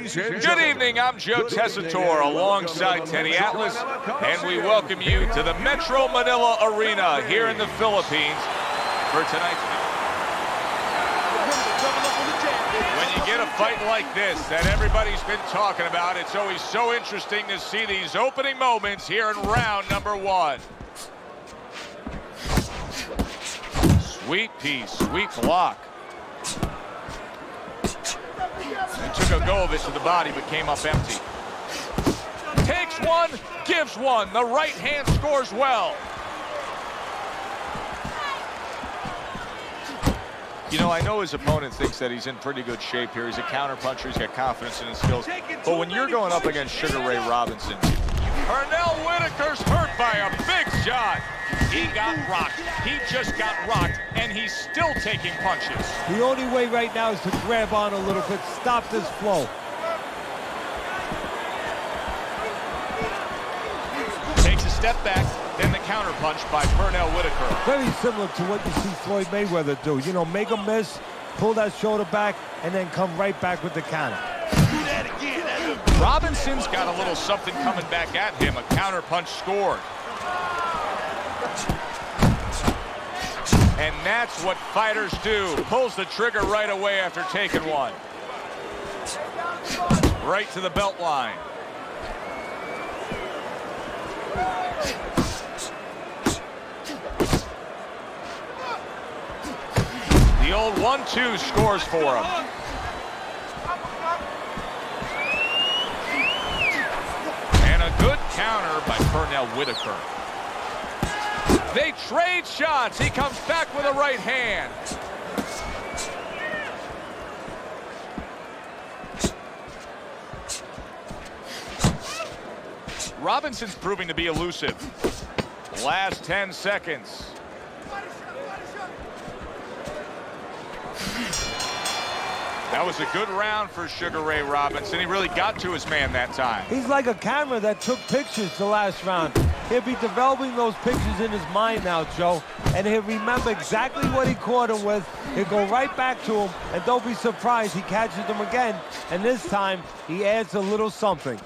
Good evening, I'm Joe Tessitore alongside Teddy Atlas, and we welcome you to the Metro Manila Arena here in the Philippines for tonight's match. When you get a fight like this that everybody's been talking about, it's always so interesting to see these opening moments here in round number one. Sweet piece, sweet block. And took a go of it to the body, but came up empty. Takes one, gives one. The right hand scores well. You know, I know his opponent thinks that he's in pretty good shape here. He's a counterpuncher, he's got confidence in his skills. But when you're going up against Sugar Ray Robinson, Pernell Whitaker's hurt by a big shot. He got rocked. He just got rocked, and he's still taking punches. The only way right now is to grab on a little bit, stop this flow. Takes a step back, then the counter punch by Pernell Whitaker. Very similar to what you see Floyd Mayweather do. You know, make a miss, pull that shoulder back, and then come right back with the counter. Do that again. Robinson's got a little something coming back at him. A counter punch scored. And that's what fighters do. Pulls the trigger right away after taking one. Right to the belt line. The old 1-2 scores for him. And a good counter by Pernell Whitaker. They trade shots. He comes back with a right hand. Robinson's proving to be elusive. Last 10 seconds. That was a good round for Sugar Ray Robinson. He really got to his man that time. He's like a camera that took pictures the last round. He'll be developing those pictures in his mind now, Joe, and he'll remember exactly what he caught him with. He'll go right back to him, and don't be surprised he catches him again, and this time he adds a little something.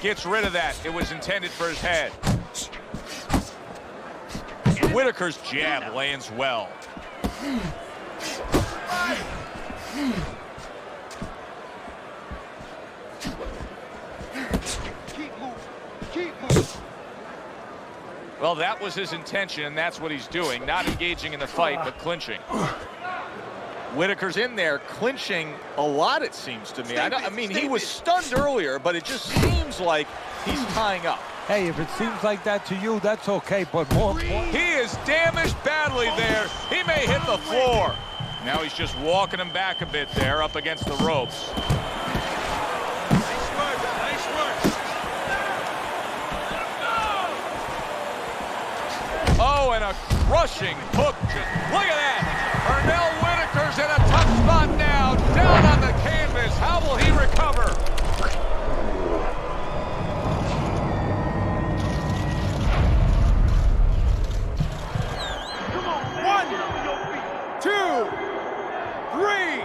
Gets rid of that. It was intended for his head. Whitaker's jab lands well. Well, that was his intention, and that's what he's doing. Not engaging in the fight, but clinching. Whitaker's in there clinching a lot, it seems to me. I mean, he was stunned earlier, but it just seems like he's tying up. Hey, if it seems like that to you, that's okay, but more important... He is damaged badly there. He may hit the floor. Now he's just walking him back a bit there, up against the ropes. Oh, and a crushing hook. Look at that. Pernell Whitaker's in a tough spot now. Down on the canvas. How will he recover? Come on. 1, 2, 3.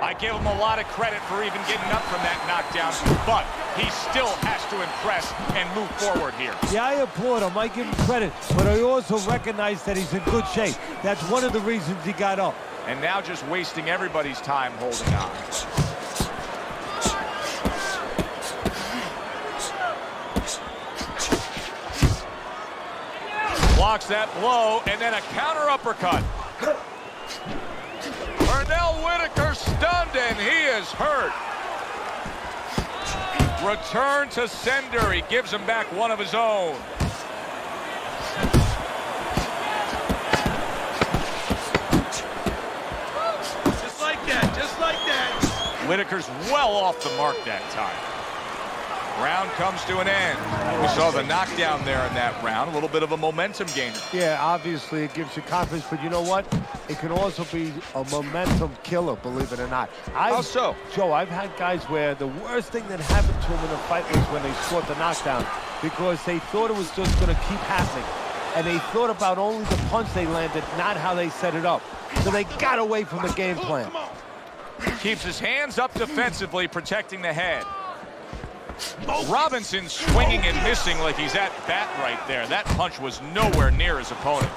I give him a lot of credit for even getting up from that knockdown, but he still has to impress and move forward here. Yeah, I applaud him. I give him credit, but I also recognize that he's in good shape. That's one of the reasons he got up. And now just wasting everybody's time holding on. Blocks that blow, and then a counter uppercut. Pernell Whitaker stunned, and he is hurt. Return to sender. He gives him back one of his own. Just like that, just like that. Whitaker's well off the mark that time. Round comes to an end. We saw the knockdown there in that round. A little bit of a momentum gainer. Yeah, obviously it gives you confidence, but you know what? It can also be a momentum killer, believe it or not. How so? Joe, I've had guys where the worst thing that happened to them in a fight was when they scored the knockdown because they thought it was just going to keep happening. And they thought about only the punch they landed, not how they set it up. So they got away from the game plan. Keeps his hands up defensively, protecting the head. Robinson swinging and missing like he's at bat right there. That punch was nowhere near his opponent.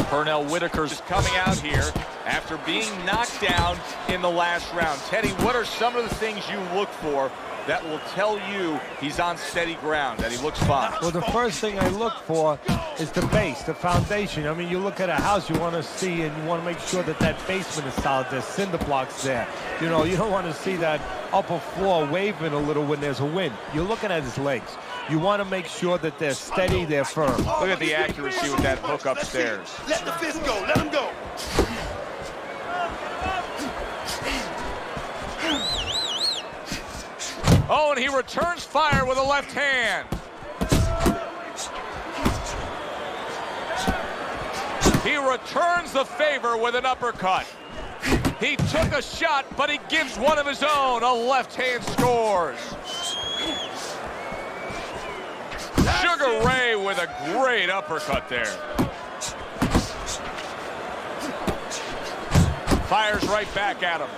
Pernell Whitaker's coming out here after being knocked down in the last round. Teddy, what are some of the things you look for that will tell you he's on steady ground, that he looks fine? Well, the first thing I look for is the base, the foundation. I mean, you look at a house, you want to see and you want to make sure that that basement is solid. There's cinder blocks there. You know, you don't want to see that upper floor waving a little when there's a wind. You're looking at his legs. You want to make sure that they're steady, they're firm. Look at the accuracy with that hook upstairs. Let the fist go. Let him go. Oh, and he returns fire with a left hand. He returns the favor with an uppercut. He took a shot, but he gives one of his own. A left hand scores. Sugar Ray with a great uppercut there. Fires right back at him.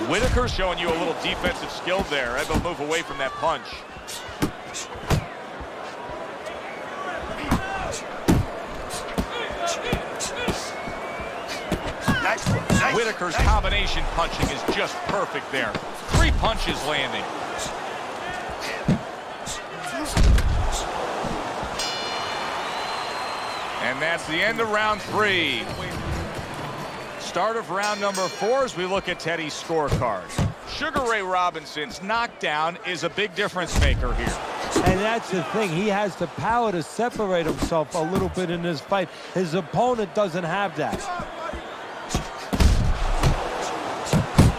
Whitaker showing you a little defensive skill there. Able to move away from that punch. Whitaker's combination punching is just perfect there. 3 punches landing. And that's the end of round 3. Start of round number 4 as we look at Teddy's scorecard. Sugar Ray Robinson's knockdown is a big difference maker here. And that's the thing. He has the power to separate himself a little bit in this fight. His opponent doesn't have that.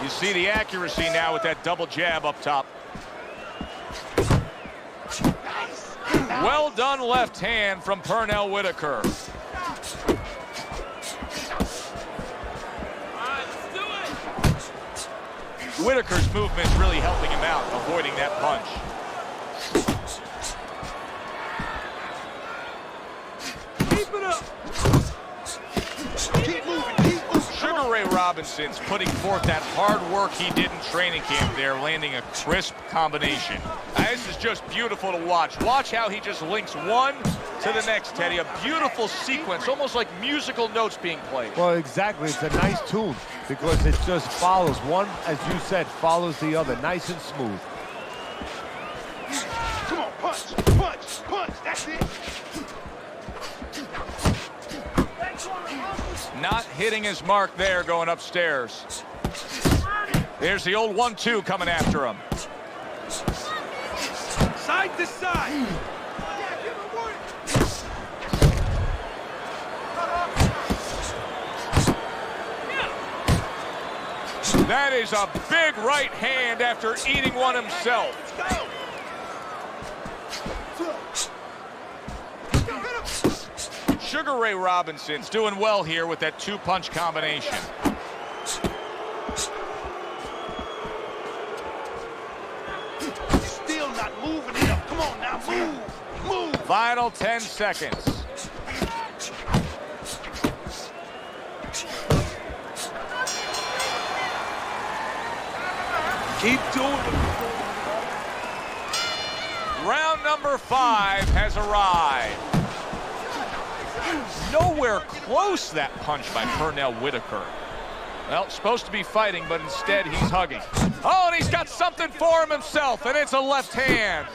You see the accuracy now with that double jab up top. Well done left hand from Pernell Whitaker. Whitaker's movement really helping him out, avoiding that punch. Keep it up. Keep moving. Keep moving. Sugar Ray Robinson's putting forth that hard work he did in training camp there, landing a crisp combination. This is just beautiful to watch. Watch how he just links one to the next, Teddy. A beautiful sequence, almost like musical notes being played. Well, exactly. It's a nice tune because it just follows. One, as you said, follows the other. Nice and smooth. Come on, punch, punch, punch. That's it. Not hitting his mark there, going upstairs. There's the old 1-2 coming after him. Side to side. That is a big right hand after eating one himself. Sugar Ray Robinson's doing well here with that 2-punch combination. Still not moving enough. Come on now, move, move. Final 10 seconds. Keep doing it. Round number 5 has arrived. Nowhere close that punch by Pernell Whitaker. Well, supposed to be fighting, but instead he's hugging. Oh, and he's got something for him himself, and it's a left hand.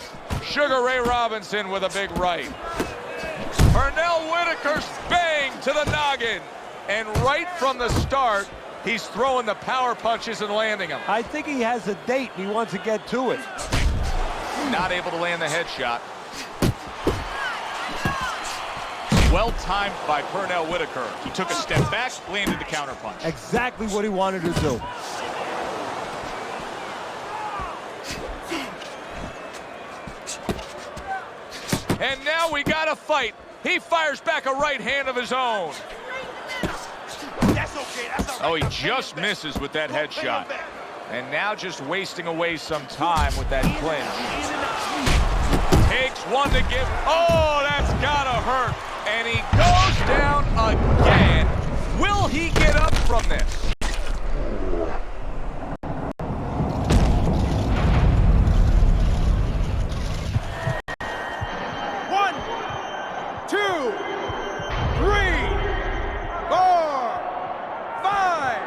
Sugar Ray Robinson with a big right. Pernell Whitaker's bang to the noggin. And right from the start, he's throwing the power punches and landing them. I think he has a date and he wants to get to it. Not able to land the headshot. Well timed by Pernell Whitaker. He took a step back, landed the counterpunch. Exactly what he wanted to do. And now we got a fight. He fires back a right hand of his own. That's okay. That's all right. Oh, he just misses with that headshot. And now just wasting away some time with that clinch. Takes one to give. Oh, that's gotta hurt. And he goes down again. Will he get up from this? 3, 4, 5.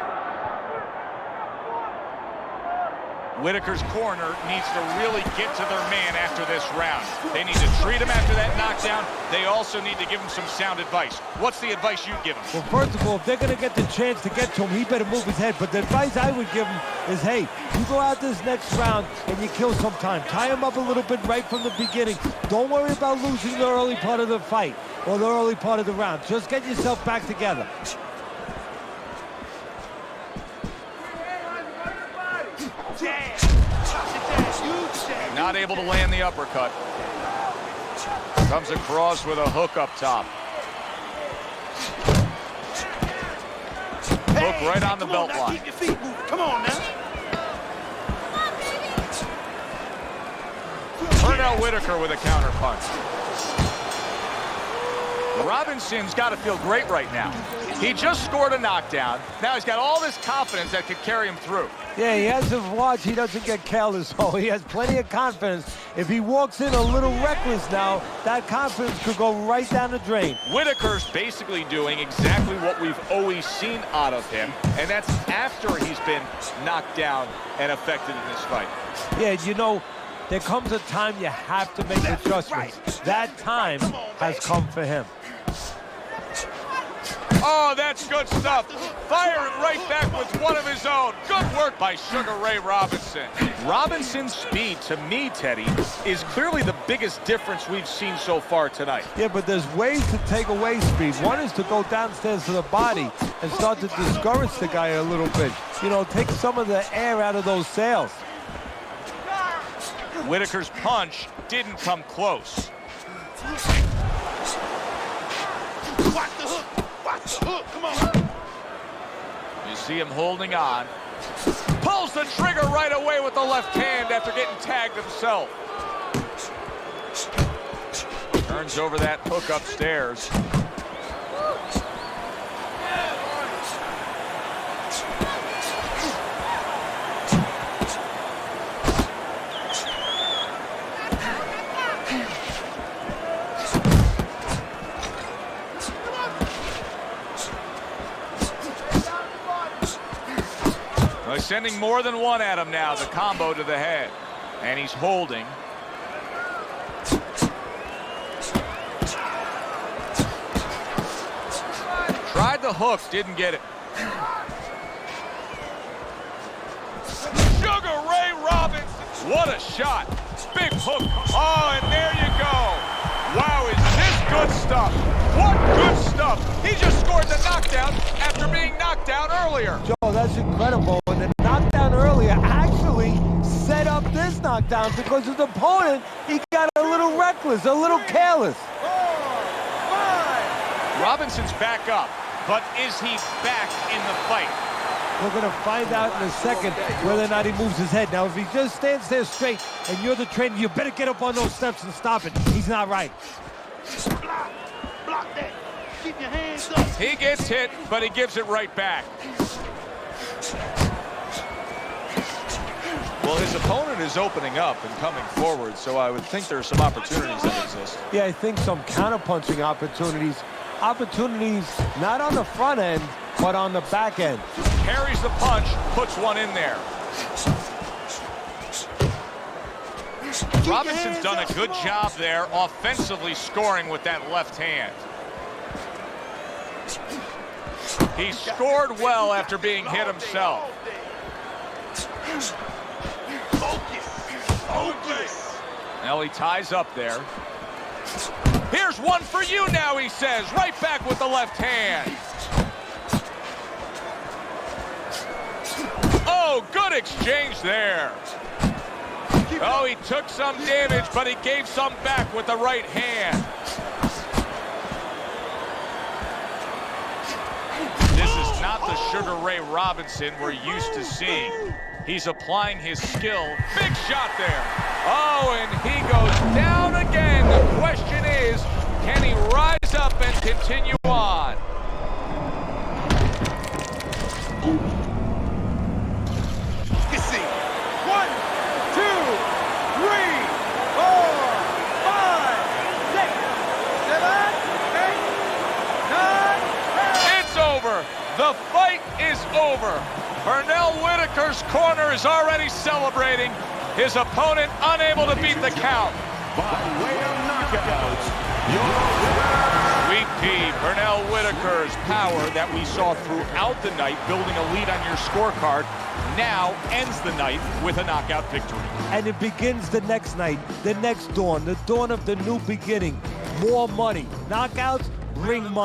Whitaker's corner needs to really get to their man after this round. They need to treat him after that knockdown. They also need to give him some sound advice. What's the advice you'd give him? Well, first of all, if they're going to get the chance to get to him, he better move his head. But the advice I would give him is, hey, you go out this next round and you kill some time. Tie him up a little bit right from the beginning. Don't worry about losing the early part of the fight or the early part of the round. Just get yourself back together. Not able to land the uppercut. Comes across with a hook up top. Hook right on the belt line. Keep your feet moving. Come on now. Pernell Whitaker with a counter punch. Robinson's got to feel great right now. He just scored a knockdown. Now he's got all this confidence that could carry him through. Yeah, he has to watch he doesn't get careless. Oh, he has plenty of confidence. If he walks in a little reckless now, that confidence could go right down the drain. Whitaker's basically doing exactly what we've always seen out of him, and that's after he's been knocked down and affected in this fight. Yeah, you know, there comes a time you have to make adjustments. That time has come for him. Oh, that's good stuff. Firing right back with one of his own. Good work by Sugar Ray Robinson. Robinson's speed, to me, Teddy, is clearly the biggest difference we've seen so far tonight. Yeah, but there's ways to take away speed. One is to go downstairs to the body and start to discourage the guy a little bit. You know, take some of the air out of those sails. Whitaker's punch didn't come close. Watch the hook. Watch the hook. Come on. You see him holding on. Pulls the trigger right away with the left hand after getting tagged himself. Turns over that hook upstairs. They're sending more than one at him now, the combo to the head. And he's holding. Tried the hook, didn't get it. Sugar Ray Robinson. What a shot. Big hook. Oh, and there you go. Wow, is this good stuff? What good stuff. He just scored the knockdown after being knocked down earlier. Joe, that's incredible. And the knockdown earlier actually set up this knockdown because his opponent, he got a little reckless, a little careless. 4, 5. Robinson's back up, but is he back in the fight? We're going to find out in a second whether or not he moves his head. Now, if he just stands there straight and you're the trainer, you better get up on those steps and stop it. He's not right. Block that. Keep your hands up. He gets hit, but he gives it right back. Well, his opponent is opening up and coming forward, so I would think there are some opportunities that exist. Yeah, I think some counter-punching opportunities. Opportunities not on the front end, but on the back end. Carries the punch, puts one in there. Robinson's done a good job there offensively scoring with that left hand. He scored well after being hit himself. Focus. Now he ties up there. Here's one for you now, he says. Right back with the left hand. Oh, good exchange there. Oh, he took some damage, but he gave some back with the right hand. This is not the Sugar Ray Robinson we're used to seeing. He's applying his skill. Big shot there. Oh, and he goes down again. The question is, can he rise up and continue on? You see. 1, 2, 3, 4, 5, 6, 7, 8, The fight is over. Pernell Whitaker's corner is already celebrating. His opponent unable to beat the count. By way of knockout, your winner. Sweet Pea, Pernell Whitaker's power that we saw throughout the night, building a lead on your scorecard, now ends the night with a knockout victory. And it begins the next night, the next dawn, the dawn of the new beginning. More money. Knockouts bring money.